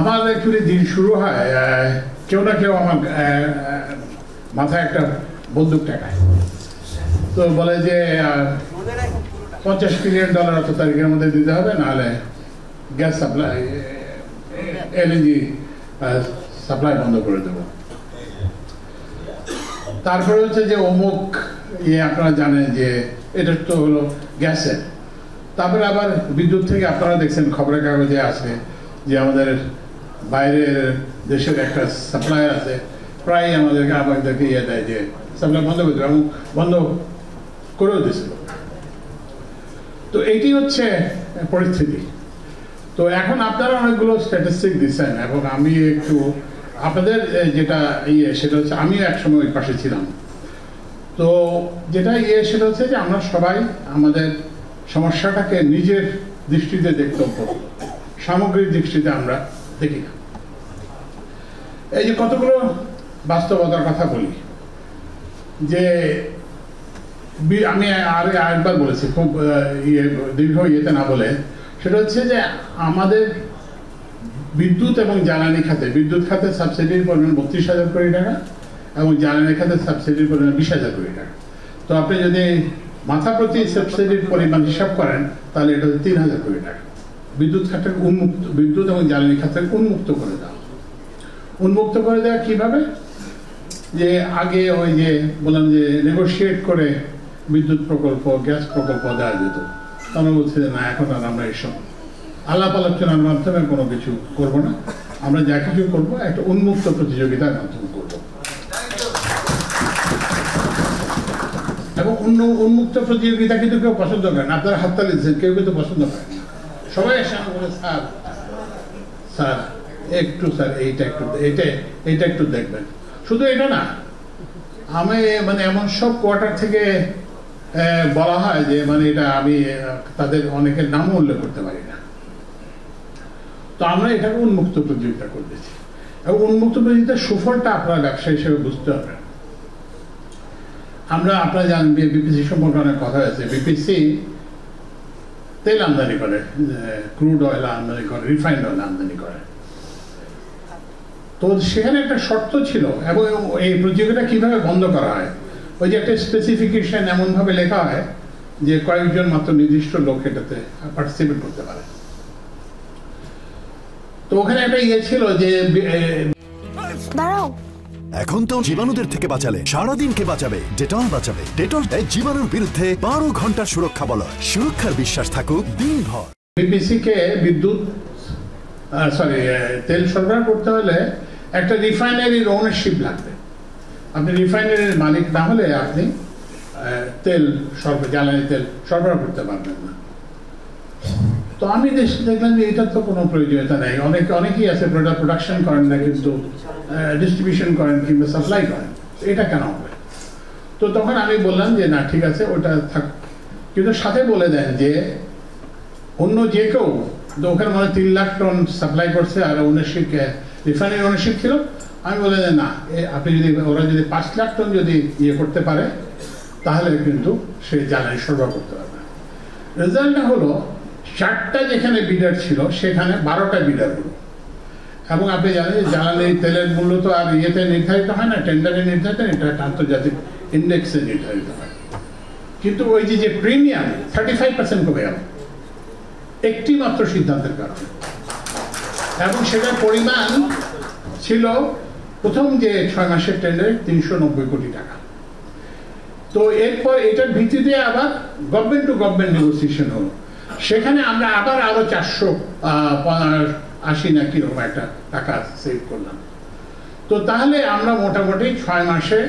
আমার অ্যাকচুয়ালি দিন শুরু হয় কেউ না কেউ আমার মাথায় একটা বন্দুক টাকায়, তো বলে যে $50 বিলিয়ন অত তারিখের মধ্যে দিতে হবে, নাহলে গ্যাস সাপ্লাই এলএনজি সাপ্লাই বন্ধ করে দেব। তারপরে হচ্ছে যে অমুক আপনারা জানেন যে এটা তো হলো গ্যাসের। তারপরে আবার বিদ্যুৎ থেকে আপনারা দেখছেন খবরের কাগজে আছে যে আমাদের বাইরের দেশের একটা সাপ্লাই আছে, প্রায় আমাদেরকে দেয় যে সাপ্লাই বন্ধ করে দেবে, এবং বন্ধ করেও দিয়েছিল। তো এইটি হচ্ছে পরিস্থিতি। তো এখন আপনারা অনেকগুলো স্ট্যাটিস্টিক দিচ্ছেন, এবং আমি একটু আপনাদের যেটা সেটা হচ্ছে আমিও একসময় ওই পাশে ছিলাম। তো যেটা সেটা হচ্ছে যে আমরা সবাই আমাদের সমস্যাটাকে নিজের দৃষ্টিতে দেখতে পাবো, সামগ্রিক দৃষ্টিতে আমরা দেখি না। এই যে কতগুলো বাস্তবতার কথা বলি, যে আমি আরেকবার বলেছি, খুব দীর্ঘ না বলে, সেটা হচ্ছে যে আমাদের বিদ্যুৎ এবং জ্বালানি খাতে, বিদ্যুৎ খাতে সাবসিডির পরিমাণ 32,000 কোটি টাকা এবং জ্বালানি খাতে সাবসিডির পরিমাণ 20,000 কোটি টাকা। তো আপনি যদি মাথা প্রতি সাবসিডির পরিমাণ হিসাব করেন তাহলে এটা হচ্ছে 3,000 কোটি টাকা। বিদ্যুৎ খাতের উন্মুক্ত, বিদ্যুৎ এবং জ্বালানি খাতের উন্মুক্ত করে দেওয়া। উন্মুক্ত করে দেওয়া কিভাবে? যে আগে ওই যে বললাম যে নেগোশিয়েট করে বিদ্যুৎ প্রকল্প, গ্যাস প্রকল্প দেওয়া যেত, আমরা বলছি যে না, এখন আর আমরা এইসব আলাপ আলোচনার মাধ্যমে কোনো কিছু করব না, আমরা যা কিছু করবো একটা উন্মুক্ত প্রতিযোগিতার মাধ্যমে করবো। এবং উন্মুক্ত প্রতিযোগিতা কিন্তু কেউ পছন্দ করেন, আপনারা হাততালি দিচ্ছেন, কেউ কিন্তু পছন্দ করেন না। সবাই এসে বলে স্যার স্যার একটু, স্যার এইটা একটু দেখবেন। শুধু এটা না, আমি মানে এমন সব কোয়ার্টার থেকে বলা হয় যে মানে এটা আমি তাদের অনেকের নামও উল্লেখ করতে পারি না। তো আমরা এটাকে উন্মুক্ত প্রতিযোগিতা করতেছি, এবং উন্মুক্ত প্রতিযোগিতার সুফলটা আপনারা ব্যবসা হিসেবে বুঝতে হবে। আপনারা জানেন বিপিসি সম্পর্কে অনেক কথা আছে। বিপিসি তেল আমদানি করে, ক্রুড অয়েল আমদানি করে, রিফাইন্ড অয়েল আমদানি করে। তো সেখানে একটা শর্ত ছিল, এবং এই প্রতিযোগিতা কিভাবে বন্ধ করা হয়, ওই যে একটা স্পেসিফিকেশন এমনভাবে লেখা হয় যে কয়েকজন মাত্র নির্দিষ্ট লোক এটাতে পার্টিসিপেট করতে পারে। তো ওখানে একটা ছিল যে দাঁড়াও, এখন তো জীবাণুদের থেকে বাঁচালে সারাদিনকে বাঁচাবে ডেটল। বাঁচাবে ডেটল দেয় জীবাণুর বিরুদ্ধে 12 ঘন্টার সুরক্ষা বলয়। সুরক্ষার বিশ্বাস থাকুক দিনভর। বিপিসি কে তেল সরবরাহ করতে হলে একটা রিফাইনারির ওনারশিপ লাগবে। আপনি রিফাইনারির মালিক না হলে আপনি জ্বালানি তেল সরবরাহ করতে পারবেন না। তো আমি দেখলাম যে এটার তো কোনো প্রয়োজনীয়তা নেই। অনেকেই আছে প্রোডাকশন করেন না, কিন্তু ডিস্ট্রিবিউশন করেন কিংবা সাপ্লাই করেন, এটা কেন হবে? তো তখন আমি বললাম যে না, ঠিক আছে, ওটা থাক, কিন্তু সাথে বলে দেন যে অন্য যে কেউ, ওখানে মানে 3 লাখ টন সাপ্লাই করছে আর ওনারশিপ রিফাইনারি ওনারশিপ ছিল। আমি বলে যে না, আপনি যদি ওরা যদি 5 লাখ টন যদি করতে পারে তাহলে কিন্তু সে জ্বালানি সরবরাহ করতে পারবে। রেজাল্টটা হলো 4টা যেখানে বিডার ছিল সেখানে 12টা বিডার হলো। এবং আপনি জানেন যে জ্বালানি তেলের মূল্য তো আর নির্ধারিত হয় না, টেন্ডারে নির্ধারিত, এটা একটা আন্তর্জাতিক ইন্ডেক্সে নির্ধারিত হয়। কিন্তু ওই যে প্রিমিয়াম 35% কমে গেল একটি মাত্র সিদ্ধান্তের কারণে, এবং সেটার পরিমাণ ছিল প্রথম যে 6 মাসের টেন্ডারে 390 কোটি টাকা। তো এরপর এটার ভিত্তিতে আবার গভর্নমেন্ট টু গভর্নমেন্ট নেগোসিয়েশন হলো, সেখানে আমরা আবার আরো 480 না কিরকম একটা টাকা সেভ করলাম। তো তাহলে আমরা মোটামুটি 6 মাসে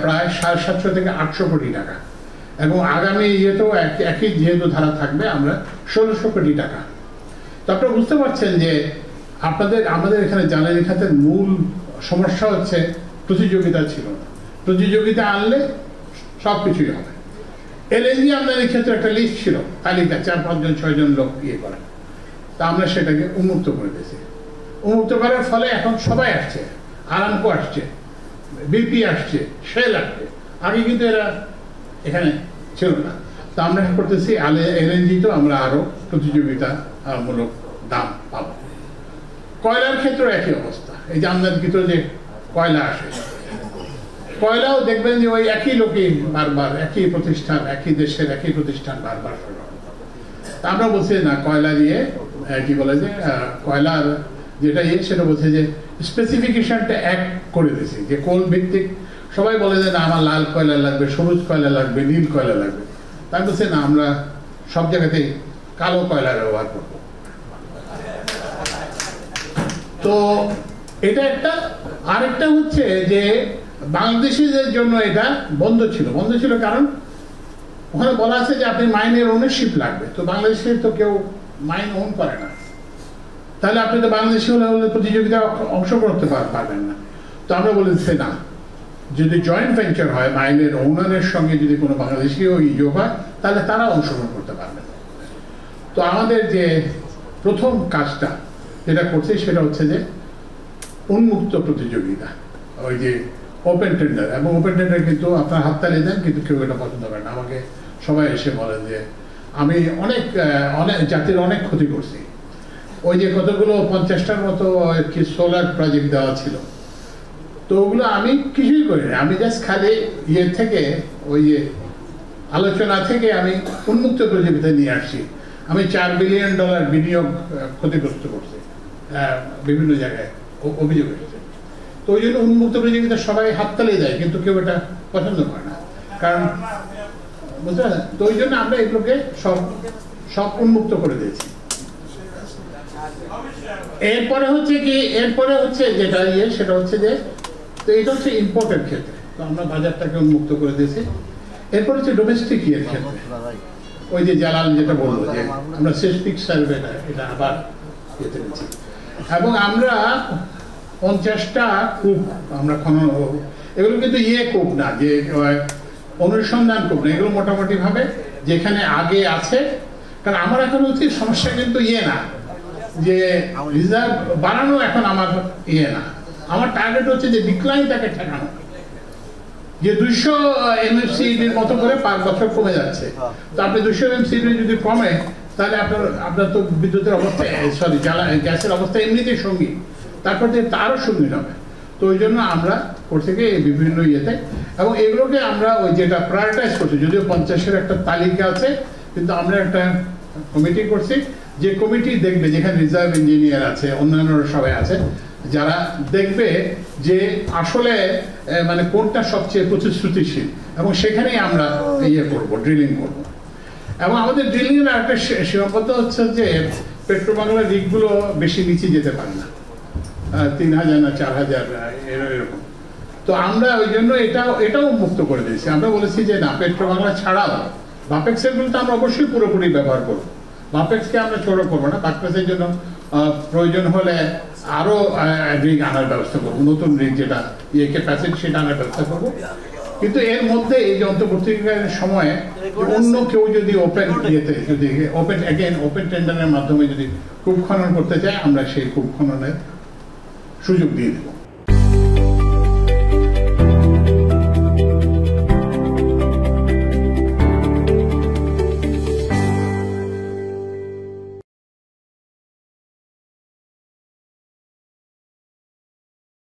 প্রায় 750 থেকে 800 কোটি টাকা, এবং আগামী ইয়েতেও একই যেহেতু ধারা থাকবে, আমরা 1600 কোটি টাকা। তো আপনারা বুঝতে পারছেন যে আমাদের এখানে জ্বালানি খাতের মূল সমস্যা হচ্ছে প্রতিযোগিতা ছিল না। প্রতিযোগিতা আনলে সবকিছুই হবে। এলএনজি আমদানির ক্ষেত্রে একটা লিস্ট ছিল, তালিকা, 4-5 জন 6 জন লোক করেন। তা আমরা সেটাকে উন্মুক্ত করে দিয়েছি। উন্মুক্ত করার ফলে এখন সবাই আসছে, আরামকো আসছে, বিপি আসছে, শেল আসছে। আগে কিন্তু এরা এখানে ছিল না। তা আমরা করতেছি এলএনজি তো আমরা আরো প্রতিযোগিতামূলক দাম পাবো। কয়লার ক্ষেত্রে একই অবস্থা। এই যে আমদানিকৃত যে কয়লা আসে, কয়লাও দেখবেন যে ওই একই লোকই বারবার একই প্রতিষ্ঠান, একই দেশের একই প্রতিষ্ঠান বারবার সরবরাহ। আমরা বলছি না কয়লা দিয়ে কি বলে যে কয়লার যেটা সেটা বলছে যে স্পেসিফিকেশনটা এক করে দিয়েছি, যে কোল ভিত্তিক। সবাই বলে যে না আমার লাল কয়লা লাগবে, সবুজ কয়লা লাগবে, নীল কয়লা লাগবে। তাই বলছে না আমরা সব জায়গাতেই কালো কয়লা ব্যবহার করব। তো এটা একটা। আরেকটা হচ্ছে যে বাংলাদেশিদের জন্য এটা বন্ধ ছিল কারণ ওখানে বলা আছে যে আপনি মাইনের ওনারশিপ লাগবে। তো বাংলাদেশে তো কেউ মাইন ওন করে না, তাহলে আপনি তো বাংলাদেশি হলে প্রতিযোগিতা অংশগ্রহণ করতে পারবেন না। তো আমরা বলেছি না, যদি জয়েন্ট ভেঞ্চার হয় মাইনের ওনারের সঙ্গে যদি কোনো বাংলাদেশিও যোগ হয় তাহলে তারা অংশগ্রহণ করতে পারবেন। তো আমাদের যে প্রথম কাজটা যেটা করছে সেটা হচ্ছে যে উন্মুক্ত প্রতিযোগিতা, ওই যে ওপেন টেন্ডার। এবং ওপেন টেন্ডার কিন্তু আপনার হাততালি দেন, কিন্তু কেউ এটা পছন্দ করে না। আমাকে সবাই এসে বলে যে আমি অনেক জাতির অনেক ক্ষতি করছি। ওই যে কতগুলো 50টার মতো কি সোলার প্রজেক্ট দেওয়া ছিল, তো ওগুলো আমি কিছুই করি না। আমি জাস্ট খালি থেকে ওই যে আলোচনা থেকে আমি উন্মুক্ত প্রতিযোগিতা নিয়ে আসছি। আমি $4 বিলিয়ন বিনিয়োগ ক্ষতিগ্রস্ত করছি, বিভিন্ন জায়গায় অভিযোগ এসেছে। তো ওই জন্য উন্মুক্ত প্রতিযোগিতা সবাই হাততালি দেয়, কিন্তু কেউ এটা পছন্দ করে না, কারণ বুঝতে পারছেন। তো ওই জন্য আমরা এগুলোকে সব উন্মুক্ত করে দিয়েছি। এরপরে হচ্ছে যেটা সেটা হচ্ছে যে, তো এটা হচ্ছে ইম্পোর্টের ক্ষেত্রে, তো আমরা বাজারটাকে উন্মুক্ত করে দিয়েছি। এরপর হচ্ছে ডোমেস্টিক ক্ষেত্রে, ওই যে জালাল যেটা বললো যে আমরা সিস্মিক সার্ভেটা এটা আবার যেতে দিচ্ছি। এবং আমরা 50টা কূপ আমরা খনন, এগুলো কিন্তু কূপ না, যে অনুসন্ধান কূপ না, এগুলো মোটামুটি ভাবে যেখানে আগে আছে। কারণ আমার এখন হচ্ছে সমস্যা কিন্তু না, যে রিজার্ভ বাড়ানো এখন আমার না। আমার টার্গেট হচ্ছে যে ডিক্লাইনটাকে ঠেকানো, যে 200 MFCD মতো করে 5 বছর কমে যাচ্ছে। তো আপনি 200 MFCD যদি কমে, তাহলে আপনার তো বিদ্যুতের অবস্থা, গ্যাসের অবস্থা এমনিতেই সঙ্গী, তারপর আরো সঙ্গী হবে। তো ওই জন্য আমরা করতে গিয়ে বিভিন্ন এবং এগুলোকে আমরা ওই যেটা প্রায়োরিটাইজ করছি। যদিও 50-এর একটা তালিকা আছে, কিন্তু আমরা একটা কমিটি করছি, যে কমিটি দেখবে, যেখানে রিজার্ভ ইঞ্জিনিয়ার আছে, অন্যান্য সবাই আছে, যারা দেখবে যে আসলে মানে কোনটা সবচেয়ে প্রতিশ্রুতিশীল, এবং সেখানেই আমরা করব, ড্রিলিং করব। এবং আমাদের ড্রিলিং এর একটা সীমাবদ্ধ হচ্ছে যে পেট্রোবাংলার রিগগুলো বেশি নিচে যেতে পারে না, 3000 না 4000 এরকম। তো আমরা ওই জন্য এটাও মুক্ত করে দিয়েছি। আমরা বলেছি যে না, পেট্রোবাংলা ছাড়াও বাপেক্সের গুলো তো আমরা অবশ্যই পুরোপুরি ব্যবহার করবো। বাপেক্সকে আমরা ছোট করবো না, বাপেক্সের জন্য প্রয়োজন হলে আরো রিগ আনার ব্যবস্থা করবো, নতুন রিগ যেটা ক্যাপাসিটি সেটা আনার ব্যবস্থা করবো। কিন্তু এর মধ্যে এই যে অন্তর্বর্তীকালীন সময়ে অন্য কেউ যদি ওপেন টেন্ডারের মাধ্যমে যদি কূপ খনন করতে চায়, আমরা সেই কূপ খননের সুযোগ দিয়ে দেবো।